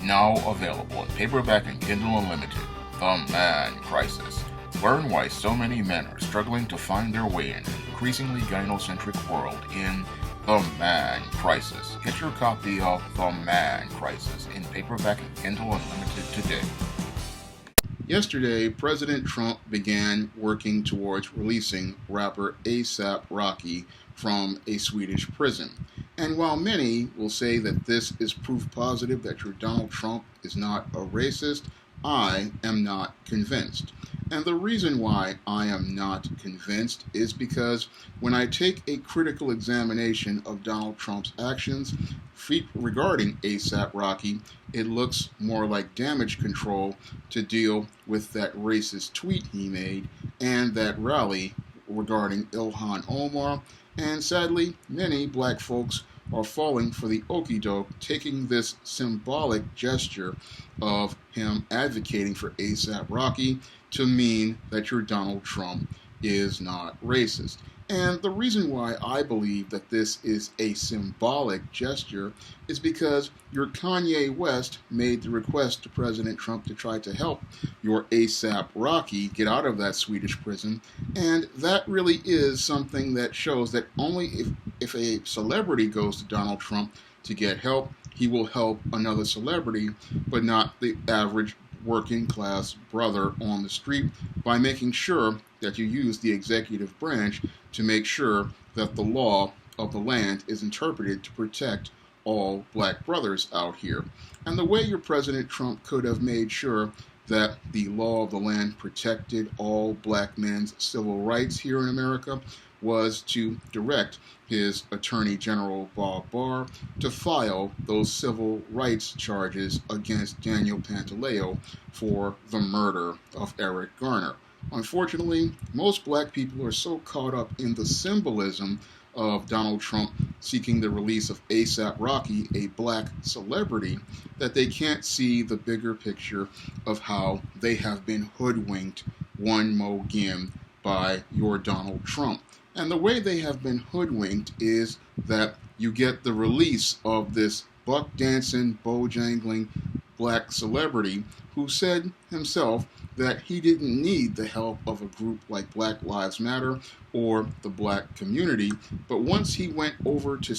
Now available in paperback and Kindle Unlimited, The Man Crisis. Learn why so many men are struggling to find their way in an increasingly gynocentric world in The Man Crisis. Get your copy of The Man Crisis in paperback and Kindle Unlimited today. Yesterday, President Trump began working towards releasing rapper A$AP Rocky from a Swedish prison. And while many will say that this is proof positive that your Donald Trump is not a racist, I am not convinced. And the reason why I am not convinced is because when I take a critical examination of Donald Trump's actions regarding A$AP Rocky, it looks more like damage control to deal with that racist tweet he made and that rally regarding Ilhan Omar. And sadly, many black folks are falling for the OKIE DOKE, taking this symbolic gesture of him advocating for A$AP Rocky to mean that your Donald Trump is not racist. And the reason why I believe that this is a symbolic gesture is because your Kanye West made the request to President Trump to try to help your A$AP Rocky get out of that Swedish prison. And that really is something that shows that only if a celebrity goes to Donald Trump to get help, he will help another celebrity, but not the average working class brother on the street, by making sure that you use the executive branch to make sure that the law of the land is interpreted to protect all black brothers out here. And the way your President Trump could have made sure that the law of the land protected all black men's civil rights here in America was to direct his Attorney General Bob Barr to file those civil rights charges against Daniel Pantaleo for the murder of Eric Garner. Unfortunately, most black people are so caught up in the symbolism of Donald Trump seeking the release of A$AP Rocky, a black celebrity, that they can't see the bigger picture of how they have been hoodwinked one more again by your Donald Trump. And the way they have been hoodwinked is that you get the release of this buck-dancing, bojangling black celebrity who said himself that he didn't need the help of a group like Black Lives Matter or the black community. But once he went over to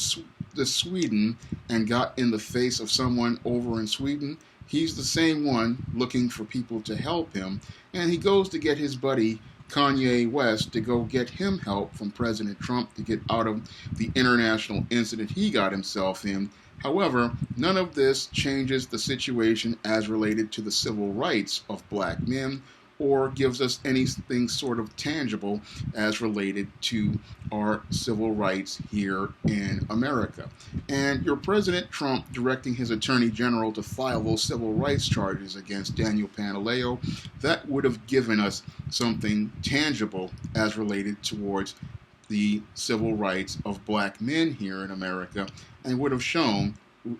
Sweden and got in the face of someone over in Sweden, he's the same one looking for people to help him. And he goes to get his buddy Kanye West to go get him help from President Trump to get out of the international incident he got himself in. However, none of this changes the situation as related to the civil rights of black men or gives us anything sort of tangible as related to our civil rights here in America. And your President Trump directing his Attorney General to file those civil rights charges against Daniel Pantaleo, that would have given us something tangible as related towards the civil rights of black men here in America, and would have shown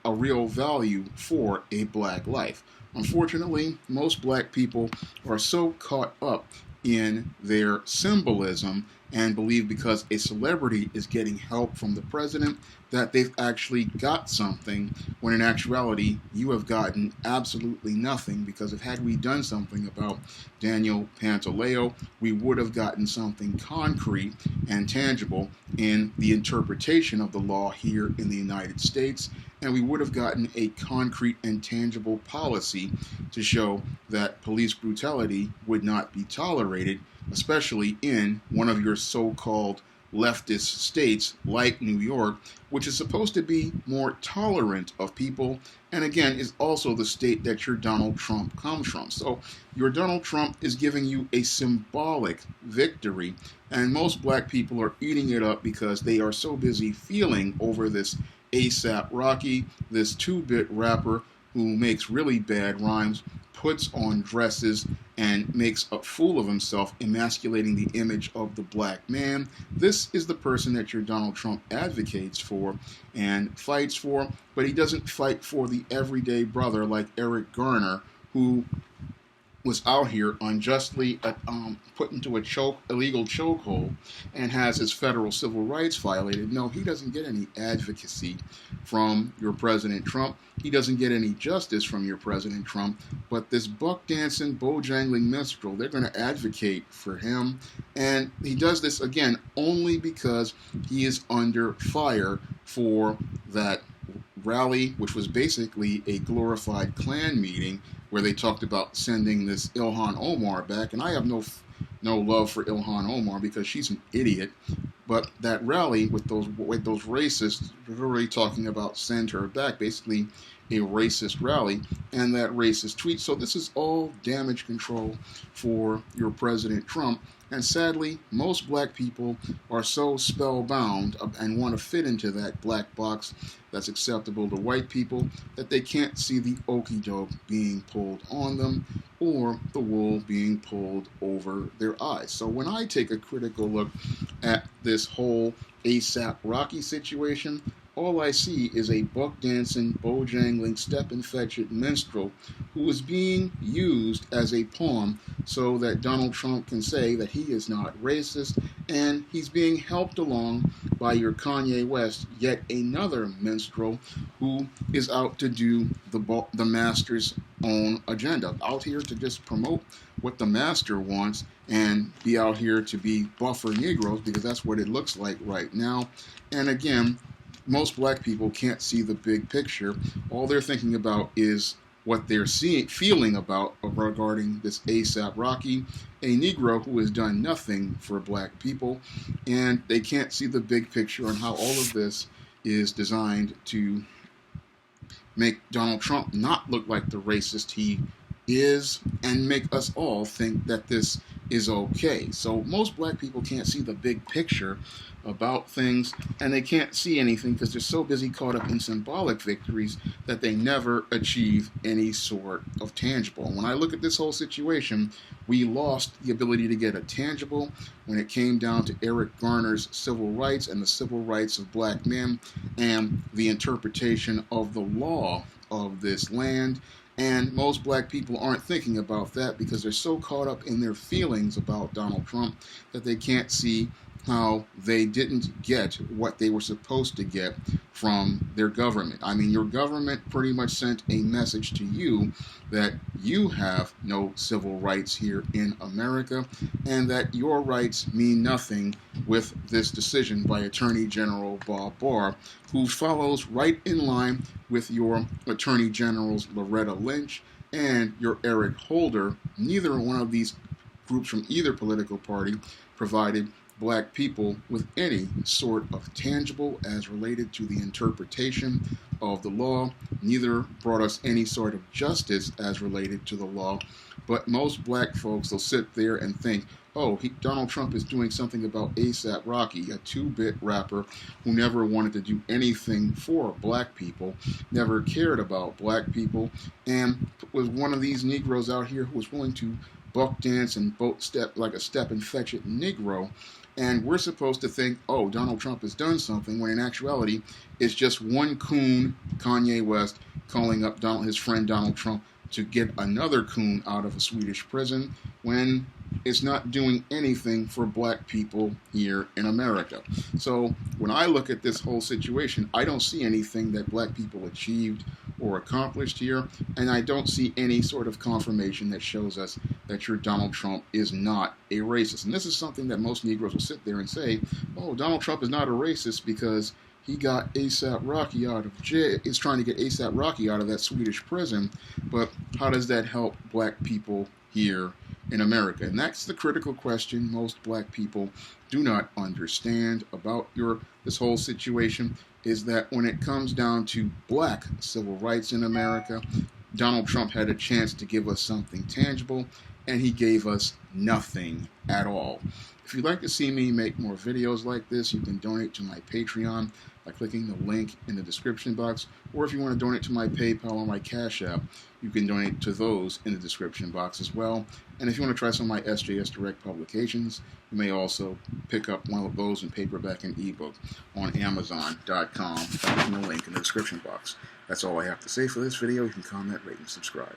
a real value for a black life. Unfortunately, most black people are so caught up in their symbolism and believe because a celebrity is getting help from the president that they've actually got something, when in actuality you have gotten absolutely nothing, because if had we done something about Daniel Pantaleo, we would have gotten something concrete and tangible in the interpretation of the law here in the United States, and we would have gotten a concrete and tangible policy to show that police brutality would not be tolerated, especially in one of your so-called leftist states like New York, which is supposed to be more tolerant of people, and again is also the state that your Donald Trump comes from. So your Donald Trump is giving you a symbolic victory, and most black people are eating it up because they are so busy feeling over this A$AP Rocky, this 2-bit rapper who makes really bad rhymes, puts on dresses, and makes a fool of himself, emasculating the image of the black man. This is the person that your Donald Trump advocates for and fights for, but he doesn't fight for the everyday brother like Eric Garner, who was out here unjustly put into a illegal chokehold and has his federal civil rights violated. No, he doesn't get any advocacy from your President Trump. He doesn't get any justice from your President Trump. But this buck dancing, bojangling minstrel, they're going to advocate for him. And he does this, again, only because he is under fire for that rally, which was basically a glorified Klan meeting where they talked about sending this Ilhan Omar back. And I have no love for Ilhan Omar because she's an idiot. But that rally with those racists, really talking about send her back, basically a racist rally, and that racist tweet. So this is all damage control for your President Trump. And sadly, most black people are so spellbound and want to fit into that black box that's acceptable to white people that they can't see the okie doke being pulled on them or the wool being pulled over their eyes. So when I take a critical look at this whole ASAP Rocky situation, all I see is a buck-dancing, bojangling, step-infected minstrel who is being used as a pawn so that Donald Trump can say that he is not racist, and he's being helped along by your Kanye West, yet another minstrel who is out to do the master's own agenda, out here to just promote what the master wants and be out here to be buffer Negroes, because that's what it looks like right now. And again, most black people can't see the big picture. All they're thinking about is what they're feeling about regarding this ASAP Rocky, a Negro who has done nothing for black people, and they can't see the big picture on how all of this is designed to make Donald Trump not look like the racist he is and make us all think that this is okay. So most black people can't see the big picture about things, and they can't see anything because they're so busy caught up in symbolic victories that they never achieve any sort of tangible. And when I look at this whole situation, we lost the ability to get a tangible when it came down to Eric Garner's civil rights and the civil rights of black men and the interpretation of the law of this land. And most black people aren't thinking about that because they're so caught up in their feelings about Donald Trump that they can't see how they didn't get what they were supposed to get from their government. I mean, your government pretty much sent a message to you that you have no civil rights here in America and that your rights mean nothing with this decision by Attorney General Bob Barr, who follows right in line with your Attorney Generals Loretta Lynch and your Eric Holder. Neither one of these groups from either political party provided black people with any sort of tangible as related to the interpretation of the law. Neither brought us any sort of justice as related to the law. But most black folks will sit there and think, oh, Donald Trump is doing something about ASAP Rocky, a 2-bit rapper who never wanted to do anything for black people, never cared about black people, and was one of these Negroes out here who was willing to buck dance and boat step like a step-infected Negro. And we're supposed to think, oh, Donald Trump has done something, when in actuality, it's just one coon, Kanye West, calling up his friend Donald Trump to get another coon out of a Swedish prison, when it's not doing anything for black people here in America. So when I look at this whole situation, I don't see anything that black people achieved or accomplished here, and I don't see any sort of confirmation that shows us that your Donald Trump is not a racist. And this is something that most Negroes will sit there and say, oh, Donald Trump is not a racist because he got ASAP Rocky out of jail, is trying to get ASAP Rocky out of that Swedish prison, but how does that help black people here in America? And that's the critical question most black people do not understand about this whole situation, is that when it comes down to black civil rights in America, Donald Trump had a chance to give us something tangible, and he gave us nothing at all. If you'd like to see me make more videos like this, you can donate to my Patreon by clicking the link in the description box, or if you want to donate to my PayPal or my Cash App, you can donate to those in the description box as well. And if you want to try some of my SJS Direct publications, you may also pick up one of those in paperback and ebook on Amazon.com by clicking the link in the description box. That's all I have to say for this video. You can comment, rate, and subscribe.